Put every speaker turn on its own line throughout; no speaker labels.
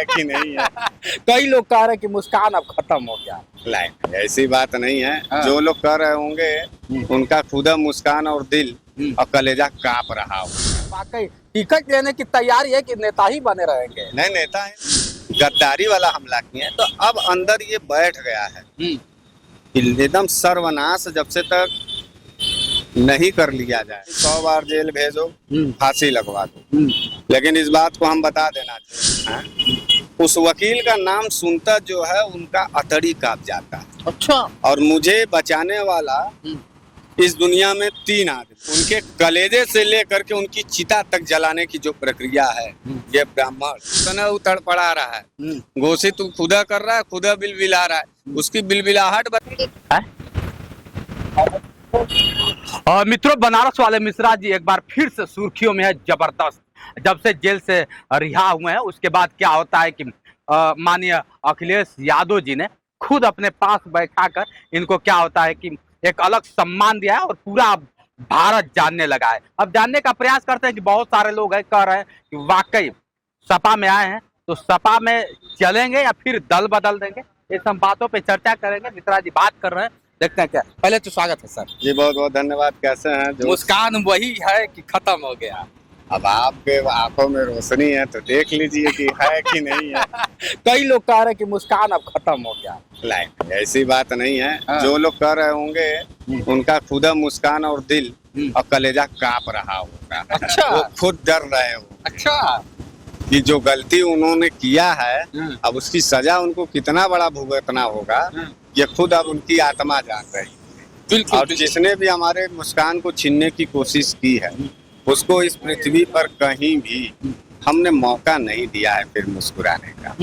है कि नहीं है।
कई लोग कह रहे हैं कि मुस्कान अब खत्म हो गया।
नहीं, ऐसी बात नहीं है।
हाँ।
जो लोग कर रहे होंगे उनका खुदा मुस्कान और दिल और कलेजा कांप रहा हो।
वाकई टिकट लेने की तैयारी है कि नेता ही बने रहेंगे।
नहीं, नेता है गद्दारी वाला हमला किए हैं, तो अब अंदर ये बैठ गया है कि एकदम सर्वनाश जब से तक नहीं कर लिया जाए 100 बार जेल भेजो, फांसी लगवा दो। लेकिन इस बात को हम बता देना चाहिए, हाँ? उस वकील का नाम सुनता जो है उनका अतड़ी कांप जाता है।
अच्छा।
और मुझे बचाने वाला इस दुनिया में 3 आदमी, उनके कलेजे से लेकर के उनकी चिता तक जलाने की जो प्रक्रिया है, ये ब्राह्मण तना उतड़ पड़ा रहा है। घोषित तू खुदा कर रहा है, खुदा बिलबिला रहा है, उसकी बिलबिलाहट
और मित्रों, बनारस वाले मिश्रा जी एक बार फिर से सुर्खियों में है जबरदस्त। जब से जेल से रिहा हुए हैं उसके बाद क्या होता है कि माननीय अखिलेश यादव जी ने खुद अपने पास बैठाकर इनको क्या होता है कि एक अलग सम्मान दिया है और पूरा भारत जानने लगा है। अब जानने का प्रयास करते हैं कि बहुत सारे लोग हैं कह रहे हैं कि वाकई सपा में आए हैं तो सपा में चलेंगे या फिर दल बदल देंगे। इस सब बातों पे चर्चा करेंगे। मिश्रा जी बात कर रहे हैं, देखते हैं क्या। पहले तो स्वागत है सर
जी, बहुत बहुत धन्यवाद। कैसे हैं?
मुस्कान वही है कि खत्म हो गया?
अब आपके आंखों में रोशनी है तो देख लीजिए कि है कि नहीं है।
कई लोग कह रहे हैं कि मुस्कान अब खत्म हो गया।
नहीं, ऐसी बात नहीं है।
हाँ।
जो लोग कर रहे होंगे उनका खुदा मुस्कान और दिल और कलेजा कांप रहा होगा।
अच्छा।
वो खुद डर रहे हो।
अच्छा। कि
जो गलती उन्होंने किया है अब उसकी सजा उनको कितना बड़ा भुगतना होगा, ये खुद अब उनकी आत्मा जान रही है। और जिसने भी हमारे मुस्कान को छीनने की कोशिश की है उसको इस पृथ्वी पर कहीं भी हमने मौका नहीं दिया है फिर मुस्कुराने का।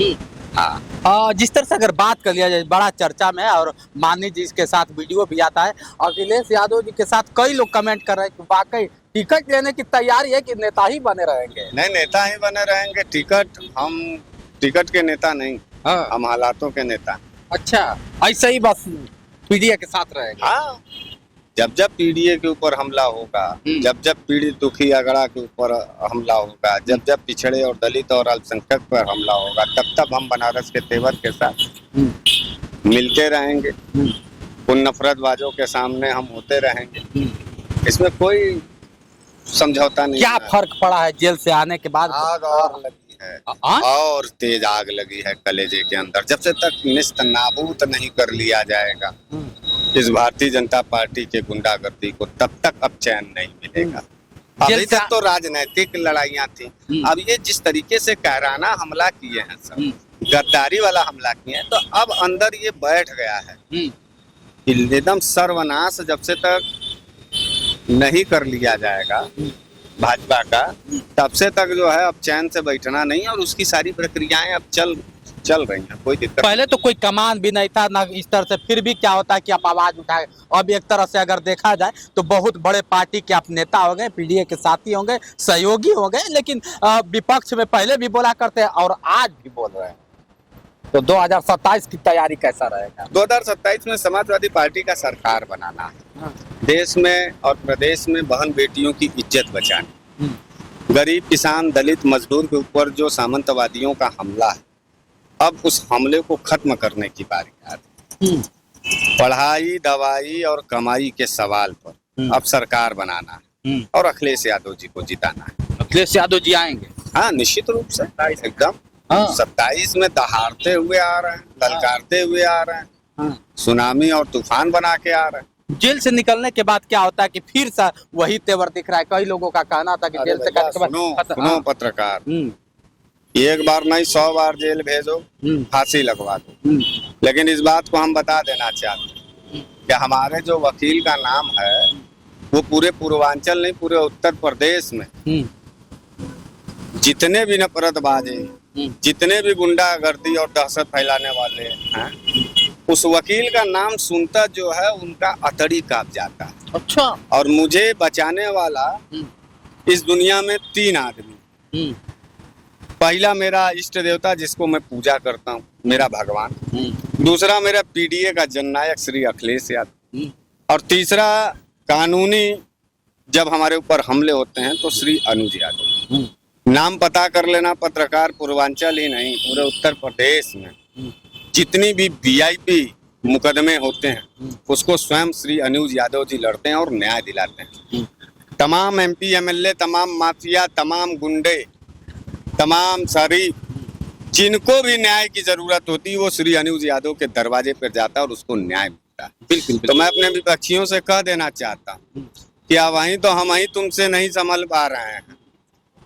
हाँ,
जिस तरह से अगर बात कर लिया जाए, बड़ा चर्चा में है और माननीय जी के साथ वीडियो भी आता है। अखिलेश यादव जी के साथ कई लोग कमेंट कर रहे हैं कि वाकई टिकट लेने की तैयारी है कि नेता ही बने रहेंगे।
नहीं, नेता ही बने रहेंगे। हम टिकट के नेता नहीं, हम हालातों के नेता।
अच्छा, ऐसे ही बस पीडीए के साथ रहेंगे।
हाँ, जब पीडीए के ऊपर हमला होगा, जब पीड़ित दुखी अगड़ा के ऊपर हमला होगा, जब पिछड़े और दलित और अल्पसंख्यक पर हमला होगा, तब हम बनारस के तेवर के साथ मिलते रहेंगे। उन नफरतबाजों के सामने हम होते रहेंगे। इसमें कोई समझौता नहीं।
क्या फर्क पड़ा है जेल से आने के बाद?
आग और लगी है, और तेज आग लगी है कलेजे के अंदर। जब से तक निस्त नाबूद नहीं कर लिया जाएगा इस भारतीय जनता पार्टी के गुंडागर्दी को, तब तक अब चैन नहीं मिलेगा। अभी तक तो राजनीतिक लड़ाइयाँ थी, अब ये जिस तरीके से कायराना हमला किए हैं सब, गद्दारी वाला हमला किए हैं, तो अब अंदर ये बैठ गया है कि एकदम सर्वनाश जब से तक नहीं कर लिया जाएगा भाजपा का, तब से तक जो है अब चैन से बैठना नहीं है। और उसकी सारी प्रक्रियाएं अब चल रही हैं, कोई दिक्कत।
पहले तो कोई कमान भी नहीं था ना इस तरह से, फिर भी क्या होता है कि आप आवाज उठाए। अब एक तरह से अगर देखा जाए तो बहुत बड़े पार्टी के आप नेता हो गए, पीडीए के साथी होंगे, सहयोगी हो गए, लेकिन विपक्ष में पहले भी बोला करते हैं और आज भी बोल रहे हैं। तो 2027 की तैयारी कैसा रहेगा?
2027 में समाजवादी पार्टी का सरकार बनाना है। देश में और प्रदेश में बहन बेटियों की इज्जत बचानी, गरीब किसान दलित मजदूर के ऊपर जो सामंतवादियों का हमला है, अब उस हमले को खत्म करने की बारी आ रही। पढ़ाई दवाई और कमाई के सवाल पर अब सरकार बनाना है और अखिलेश यादव जी को जिताना है।
अखिलेश यादव जी आएंगे?
हाँ, निश्चित रूप से एकदम। 27 में दहाड़ते हुए आ रहे हैं, ललकारते हुए आ रहे हैं, सुनामी और तूफान बना के आ रहे हैं।
जेल से निकलने के बाद क्या होता है कि फिर से वही तेवर दिख रहा है। कई लोगों का कहना था कि जेल से
सुनो पत्रकार, एक बार नहीं 100 बार जेल भेजो, फांसी लगवा दो। लेकिन इस बात को हम बता देना चाहते हैं कि हमारे जो वकील का नाम है वो पूरे पूर्वांचल नहीं, पूरे उत्तर प्रदेश में जितने भी नफरतबाज हैं, जितने भी गुंडागर्दी और दहशत फैलाने वाले हैं, उस वकील का नाम सुनता जो है उनका अतड़ी कांप जाता है।
अच्छा।
और मुझे बचाने वाला इस दुनिया में 3 आदमी। पहला मेरा इष्ट देवता जिसको मैं पूजा करता हूँ, मेरा भगवान। दूसरा मेरा पीडीए का जननायक श्री अखिलेश यादव। और तीसरा कानूनी जब हमारे ऊपर हमले होते हैं तो श्री अनुज यादव। नाम पता कर लेना पत्रकार, पूर्वांचल ही नहीं पूरे उत्तर प्रदेश में जितनी भी वीआईपी मुकदमे होते हैं उसको स्वयं श्री अनुज यादव जी लड़ते हैं और न्याय दिलाते हैं। तमाम एमपी एमएलए, तमाम माफिया, तमाम गुंडे, तमाम शरीफ, जिनको भी न्याय की जरूरत होती है वो श्री अनुज यादव के दरवाजे पर जाता है और उसको न्याय मिलता है।
बिल्कुल।
तो मैं अपने विपक्षियों से कह देना चाहता हूँ कि अब वहीं तो हम ही तुमसे नहीं संभल पा रहे हैं।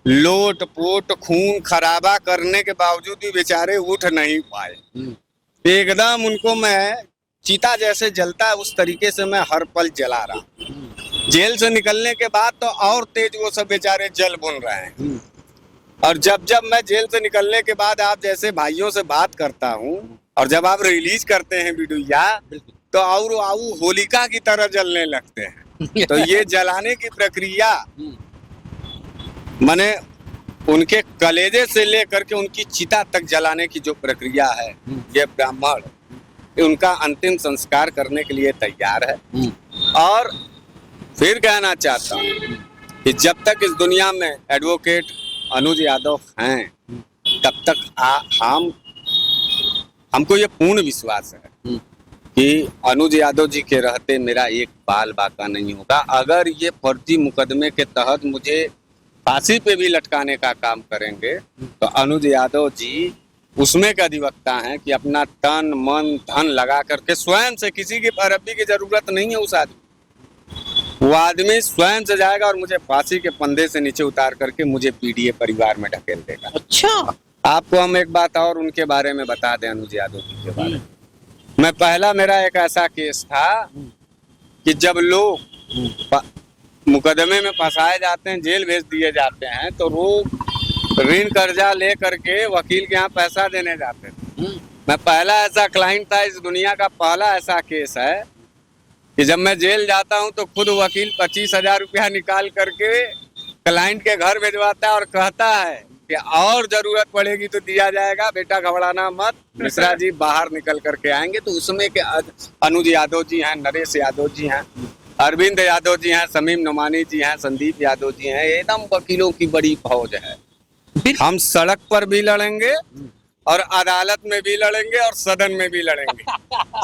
लोट पोट खून खराबा करने के बावजूद भी बेचारे उठ नहीं पाए। एकदम उनको मैं चीता जैसे जलता है उस तरीके से मैं हर पल जला रहा हूँ। जेल से निकलने के बाद तो और तेज वो सब बेचारे जल बुन रहे हैं। और जब जब मैं जेल से निकलने के बाद आप जैसे भाइयों से बात करता हूँ और जब आप रिलीज करते हैं वीडियो तो और आऊ होलिका की तरह जलने लगते हैं। तो ये जलाने की प्रक्रिया माने उनके कलेजे से लेकर के उनकी चिता तक जलाने की जो प्रक्रिया है, ये ब्राह्मण उनका अंतिम संस्कार करने के लिए तैयार है। और फिर कहना चाहता हूँ कि जब तक इस दुनिया में एडवोकेट अनुज यादव हैं तब तक हमको ये पूर्ण विश्वास है कि अनुज यादव जी के रहते मेरा एक बाल बाका नहीं होगा। अगर ये फर्जी मुकदमे के तहत मुझे फांसी पे भी लटकाने का काम करेंगे तो अनुज यादव जी उसमें का अधिवक्ता हैं कि अपना तन मन धन लगा करके स्वयं से, किसी की पैरवी की जरूरत नहीं है उस आदमी, वो आदमी स्वयं से जाएगा और मुझे फांसी के फंदे से नीचे उतार करके मुझे पीडीए परिवार में ढकेल देगा।
अच्छा,
आपको हम एक बात और उनके बारे में बता दें, अनुज यादव जी के बारे में। मैं पहला मेरा एक ऐसा केस था कि जब लोग मुकदमे में फंसाए जाते हैं, जेल भेज दिए जाते हैं, तो लोग ऋण कर्जा ले करके वकील के यहाँ पैसा देने जाते थे। मैं पहला ऐसा क्लाइंट था, इस दुनिया का पहला ऐसा केस है कि जब मैं जेल जाता हूं तो खुद वकील 25,000 रुपया निकाल करके क्लाइंट के घर भिजवाता है और कहता है कि और जरूरत पड़ेगी तो दिया जाएगा, बेटा घबराना मत, मिश्रा जी बाहर निकल करके आएंगे। तो उसमें के अनुज यादव जी हैं, नरेश यादव जी हैं, अरविंद यादव जी हैं, समीम नुमानी जी हैं, संदीप यादव जी हैं, एकदम वकीलों की बड़ी फौज है। हम सड़क पर भी लड़ेंगे और अदालत में भी लड़ेंगे और सदन में भी लड़ेंगे।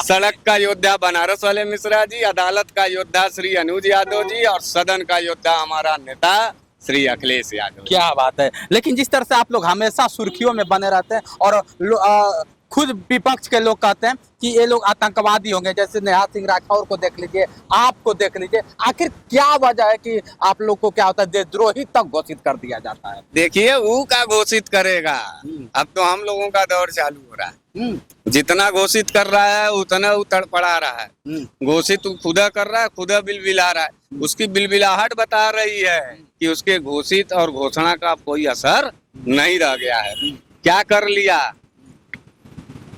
सड़क का योद्धा बनारस वाले मिश्रा जी, अदालत का योद्धा श्री अनुज यादव जी और सदन का योद्धा हमारा नेता श्री अखिलेश यादव।
क्या बात है। लेकिन जिस तरह से आप लोग हमेशा सुर्खियों में बने रहते हैं और खुद विपक्ष के लोग कहते हैं कि ये लोग आतंकवादी होंगे, जैसे नेहा सिंह राठौर को देख लीजिए, आपको देख लीजिए, आखिर क्या वजह है कि आप लोग को क्या होता है देशद्रोही तक घोषित कर दिया जाता है?
देखिए वो का घोषित करेगा, अब तो हम लोगों का दौर चालू हो रहा है। जितना घोषित कर रहा है उतना उतड़ पड़ा रहा है। घोषित खुदा कर रहा है, खुदा बिलबिला रहा है, उसकी बिलबिलाहट बता रही है कि उसके घोषित और घोषणा का कोई असर नहीं रह गया है। क्या कर लिया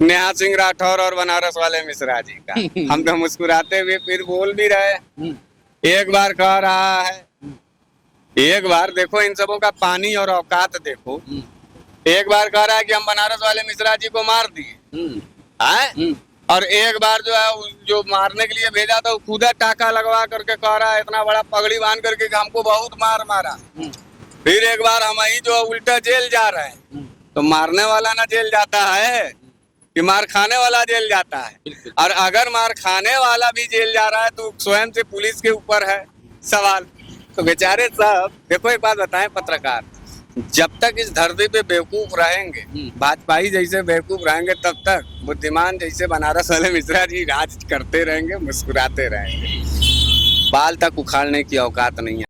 नेहा सिंह राठौर और बनारस वाले मिश्रा जी का? हम तो मुस्कुराते हुए फिर बोल भी रहे। एक बार कह रहा है, एक बार देखो इन सबों का पानी और औकात देखो। एक बार कह रहा है कि हम बनारस वाले मिश्रा जी को मार दिए, और एक बार जो है जो मारने के लिए भेजा था वो खुदा टाका लगवा करके कह रहा है, इतना बड़ा पगड़ी बांध करके कि हमको बहुत मार मारा। फिर एक बार हम ही जो उल्टा जेल जा रहे हैं, तो मारने वाला ना जेल जाता है कि मार खाने वाला जेल जाता है। और अगर मार खाने वाला भी जेल जा रहा है तो स्वयं से पुलिस के ऊपर है सवाल। तो बेचारे सब, देखो एक बात बताएं पत्रकार, जब तक इस धरती पे बेवकूफ रहेंगे, भाजपाई जैसे बेवकूफ रहेंगे, तब तक बुद्धिमान जैसे बनारस वाले मिश्रा जी राज करते रहेंगे, मुस्कुराते रहेंगे। बाल तक उखाड़ने की औकात नहीं है।